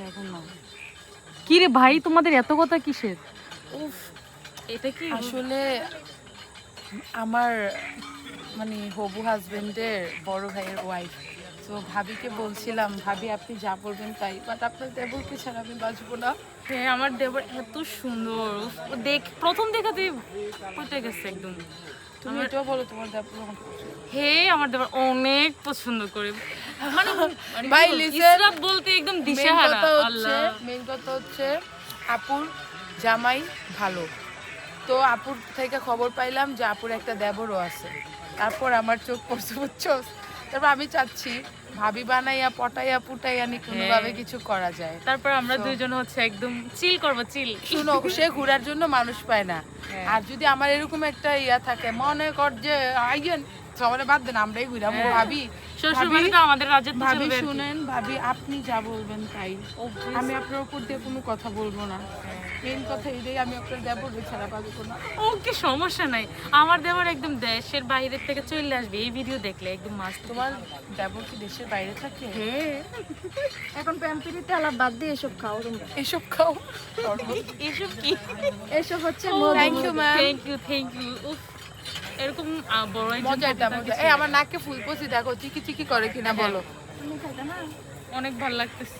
দেখো না কি রে ভাই, তোমাদের এত কথা কিসের? উফ, এটা কি আসলে আমার মানে হবু হাজবেন্ডের বড় ভাইয়ের ওয়াইফ, তো ভাবিকে বলছিলাম ভাবি আপনি যা বলবেন তাই, বাট আপনার দেবরকে ছাড়া আমি বাঁচবো না। হ্যাঁ, আমার দেবর এত সুন্দর, উফ, দেখ প্রথম দেখাতেই পটে গেছে একদম। তুমি এটাও বলো তোমার দেবর আমার পছন্দ। হে, আমার দেবর অনেক পছন্দ করে, মানে মানে ভাই, কি বলবো, listen, ইসরাত বলতে একদম দিশেহারা। আল্লাহ, মেইন কথা হচ্ছে আপুর জামাই ভালো, তো আপুর থেকে খবর পাইলাম যে আপুর একটা দেবরও আছে, তারপর আমার চোখ পড়ছে বুঝছো। তারপর আমি চাচ্ছি ভাবি বানাইয়া পটাইয়া পুটাইয়া নি কোনোভাবে কিছু করা যায়। তারপর আমরা So, দুইজন হচ্ছে একদম চিল করবো, চিল। শুনো, সে ঘোরার জন্য মানুষ পায় না, হ্যাঁ। আর যদি আমার এরকম একটা ইয়া থাকে মনে কর যে আইয়েন সবাই বাদ দেন আমরাই ঘুরাবো। ভাবি শ্বশুর বাড়ি তো আমাদের রাজ্যের ভাবি শুনেন, ভাবি আপনি যা বলবেন তাই, আমি আপনার উপর দিয়ে কোনো কথা বলবো না। মেন কথা এটাই, আমি আপনার দেবর ছাড়া পাবো না। ওকে, সমস্যা নাই, আমার দেবর একদম দেশের বাইরে থেকে চলে আসবে এই ভিডিও দেখলে, একদম মাস্ত। তোমার দেবর কি দেশের বাইরে থাকে? হ্যাঁ, এখন প্যাম্পিরিতে আলাপ বাদ দিয়ে এসব খাও তোমরা। এসব খাও। এসব কি? এসব হচ্ছে thank you ma'am. Thank you. উফ, এরকম বড় একজন মজা এটা থাকলে মজা। তার এই আমার নাকে ফুল পসি দেখো চিকি চিকি করে কিনা বলো। তুমি খাইতে না? অনেক ভালো লাগতেছে।